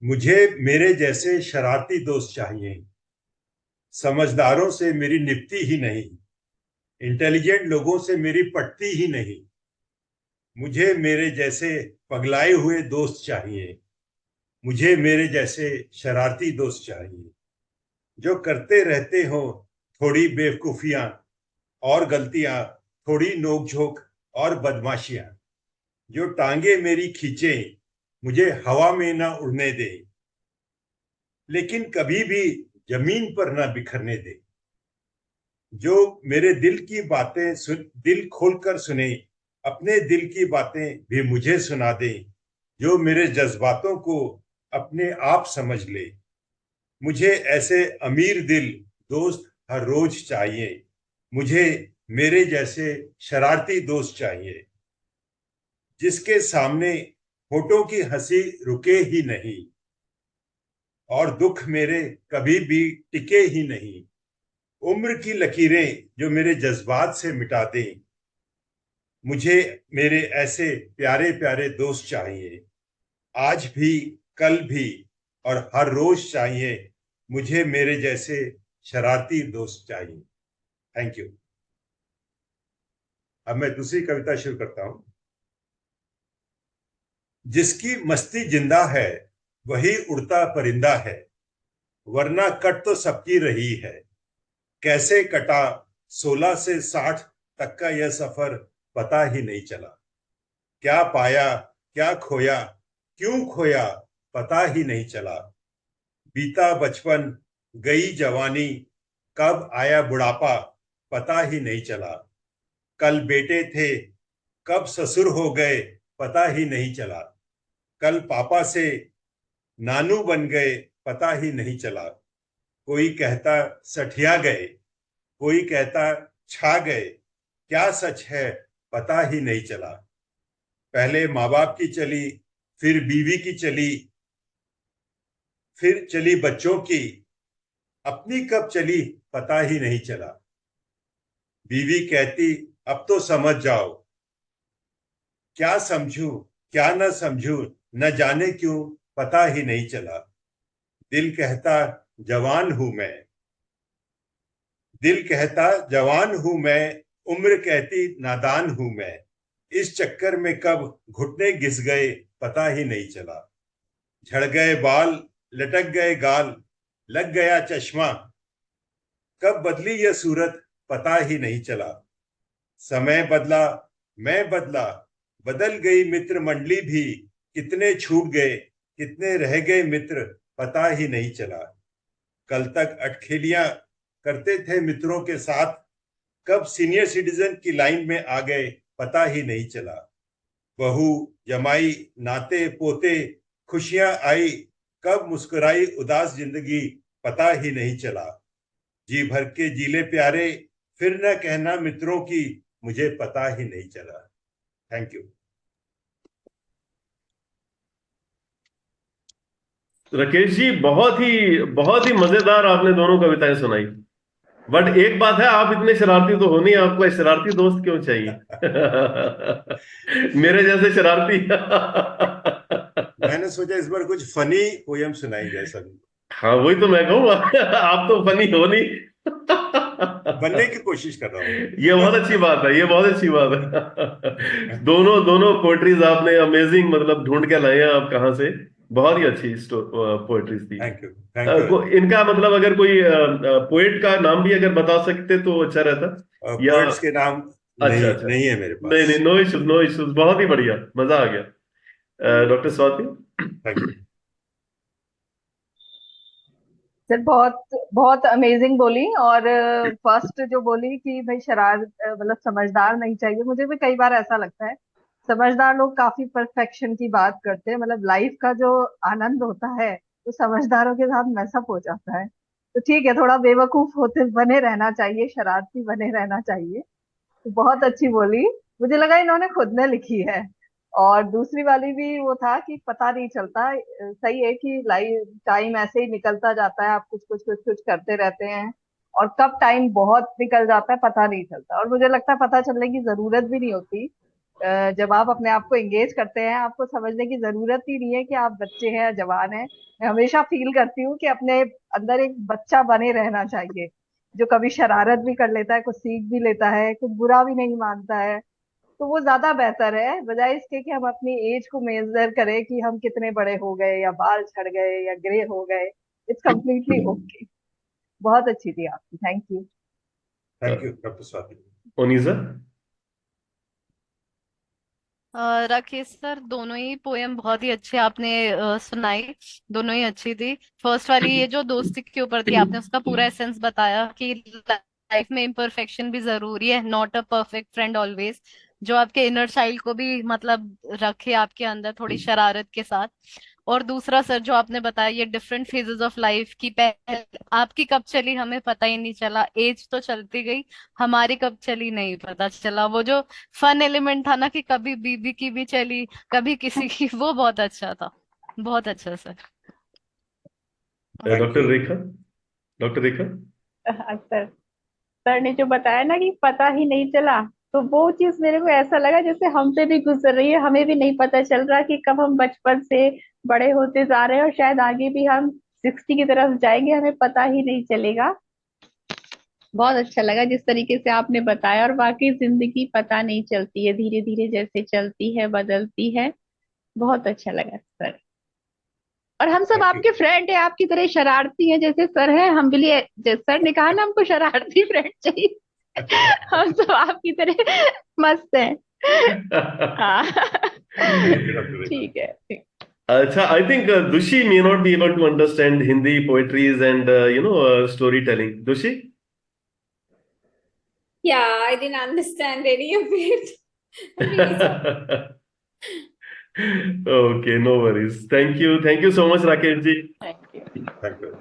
मुझे मेरे जैसे शरारती दोस्त चाहिए। समझदारों से मेरी निपटी ही नहीं। इंटेलिजेंट लोगों से मेरी पटती ही नहीं। मुझे मेरे जैसे पगलाए हुए दोस्त चाहिए। मुझे मेरे जैसे शरारती दोस्त चाहिए, जो करते रहते हो थोड़ी बेवकूफियां और गलतियां, थोड़ी नोकझोंक और बदमाशियां, जो टांगे मेरी खींचे, मुझे हवा में ना उड़ने दे, लेकिन कभी भी जमीन पर ना बिखरने दे, जो मेरे दिल की बातें दिल खोलकर सुने, अपने दिल की बातें भी मुझे सुना दे, जो मेरे जज्बातों को अपने आप समझ ले। मुझे ऐसे अमीर दिल दोस्त हर रोज चाहिए। मुझे मेरे जैसे शरारती दोस्त चाहिए, जिसके सामने होठों की हंसी रुके ही नहीं और दुख मेरे कभी भी टिके ही नहीं। उम्र की लकीरें जो मेरे जज्बात से मिटा दें। मुझे मेरे ऐसे प्यारे प्यारे दोस्त चाहिए, आज भी, कल भी और हर रोज चाहिए। मुझे मेरे जैसे शरारती दोस्त चाहिए। Thank you. अब मैं दूसरी कविता शुरू करता हूं। जिसकी मस्ती जिंदा है वही उड़ता परिंदा है, वरना कट तो सबकी रही है। कैसे कटा 16 से 60 तक का यह सफर, पता ही नहीं चला। क्या पाया, क्या खोया, क्यों खोया, पता ही नहीं चला। बीता बचपन, गई जवानी, कब आया बुढ़ापा, पता ही नहीं चला। कल बेटे थे, कब ससुर हो गए, पता ही नहीं चला। कल पापा से नानू बन गए, पता ही नहीं चला। कोई कहता सठिया गए, कोई कहता छा गए, क्या सच है पता ही नहीं चला। पहले माँ बाप की चली, फिर बीवी की चली, फिर चली बच्चों की, अपनी कब चली पता ही नहीं चला। बीवी कहती अब तो समझ जाओ, क्या समझू, क्या न समझू, न जाने क्यों पता ही नहीं चला। दिल कहता जवान हूं मैं, दिल कहता जवान हूं मैं, उम्र कहती नादान हूं मैं। इस चक्कर में कब घुटने घिस गए पता ही नहीं चला। झड़ गए बाल, लटक गए गाल, लग गया चश्मा, कब बदली यह सूरत पता ही नहीं चला। समय बदला, मैं बदला, बदल गई मित्र मंडली भी, कितने छूट गए, कितने रह गए मित्र पता ही नहीं चला। कल तक अटखेलियां करते थे मित्रों के साथ, कब सीनियर सिटीजन की लाइन में आ गए पता ही नहीं चला। बहू, जमाई, नाते पोते, खुशियां आई, कब मुस्कुराई उदास जिंदगी पता ही नहीं चला। जी भर के जीले प्यारे, फिर न कहना मित्रों की, मुझे पता ही नहीं चला। Thank you. राकेश जी, बहुत ही मजेदार आपने दोनों कविताएं सुनाई। बट एक बात है, आप इतने शरारती तो हो नहीं, आपको एक शरारती दोस्त क्यों चाहिए? मेरे जैसे शरारती। मैंने सोचा इस बार कुछ फनी पोयम सुनाई जाए सभी हाँ, वही तो मैं कहूँ। आप तो फनी हो नहीं। को। बनने की कोशिश कर रहा ये बहुत हूँ। अच्छी बात है, ये बहुत अच्छी बात है। दोनों दोनों पोएट्रीज आपने अमेजिंग, मतलब ढूंढ के लाए हैं आप कहाँ से। बहुत ही अच्छी पोएट्रीज थी। Thank you, thank you. इनका मतलब अगर कोई पोएट का नाम भी अगर बता सकते तो अच्छा रहता। या पोएट्स के नाम अच्छा नहीं अच्छा, नहीं है मेरे नहीं पास। नहीं, नो इश्यूज नो इश्यूज, बहुत ही बढ़िया, मजा आ गया। Doctor Swati. Thank you. Sir बहुत बहुत अमेजिंग बोली। और फर्स्ट जो बोली कि भाई मतलब समझदार नहीं चाहिए, मुझे भी कई बार ऐसा लगता है। समझदार लोग काफी परफेक्शन की बात करते हैं, मतलब लाइफ का जो आनंद होता है तो समझदारों के साथ मैसअप हो जाता है। तो ठीक है, थोड़ा बेवकूफ होते बने रहना चाहिए, शरारती बने रहना चाहिए। तो बहुत अच्छी बोली। मुझे लगा इन्होंने खुद ने लिखी है। और दूसरी वाली भी वो था कि पता नहीं चलता। सही है कि लाइफ टाइम ऐसे ही निकलता जाता है, आप कुछ कुछ कुछ कुछ करते रहते हैं और कब टाइम बहुत निकल जाता है पता नहीं चलता, और मुझे लगता है पता चलने की जरूरत भी नहीं होती। जब आप अपने आप को एंगेज करते हैं, आपको समझने की जरूरत ही नहीं है कि आप बच्चे हैं या जवान हैं। मैं हमेशा फील करती हूँ कि अपने अंदर एक बच्चा बने रहना चाहिए, जो कभी शरारत भी कर लेता है, कुछ सीख भी लेता है, कुछ बुरा भी नहीं मानता है। तो वो ज्यादा बेहतर है, बजाय इसके कि हम अपनी एज को मेजर करें कि हम कितने बड़े हो गए, या बाल झड़ गए, या ग्रे हो गए। It's completely okay. बहुत अच्छी थी आपकी, thank you. Thank you doctor Swati. ओनिजा। राकेश सर, दोनों ही पोयम बहुत ही अच्छे आपने सुनाई। दोनों ही अच्छी थी। फर्स्ट वाली ये जो दोस्ती के ऊपर थी, आपने उसका पूरा एसेंस बताया कि लाइफ में इम्परफेक्शन भी जरूरी है, not a perfect friend always. जो आपके इनर चाइल्ड को भी मतलब रखे आपके अंदर थोड़ी शरारत के साथ। और दूसरा सर जो आपने बताया, ये डिफरेंट फेजेस ऑफ लाइफ की, पहले आपकी कब चली हमें पता ही नहीं चला, एज तो चलती गई, हमारी कब चली नहीं पता चला। वो जो फन एलिमेंट था ना कि कभी बीबी की भी चली, कभी किसी की, वो बहुत अच्छा था। बहुत अच्छा sir. Thank doctor you. Rekha. Doctor Rekha. Sir, sir ने जो बताया ना कि पता ही नहीं चला, तो वो चीज मेरे को ऐसा लगा जैसे हम पे भी गुजर रही है, हमें भी नहीं पता चल रहा कि कब हम बचपन से बड़े होते जा रहे हैं, और शायद आगे भी हम 60 की तरफ जाएंगे, हमें पता ही नहीं चलेगा। बहुत अच्छा लगा जिस तरीके से आपने बताया, और वाकई जिंदगी पता नहीं चलती है, धीरे धीरे जैसे चलती है बदलती है। बहुत अच्छा लगा सर। और हम सब थैंक यू। आपके फ्रेंड हैं, आपकी तरह शरारती हैं जैसे सर हैं, हम भी लिए जैसे सर ने कहा ना हमको शरारती फ्रेंड चाहिए। हम सब आपकी तरह मस्त हैं। हाँ। थैंक यू डॉक्टर रेखा। ठीक है, ठीक। अच्छा, I think Dushi may not be able to understand Hindi poetries and storytelling. Dushi? Yeah, I didn't understand any of it. I'm really sorry. Okay, no worries. Thank you so much, Rakesh ji. Thank you. Thank you.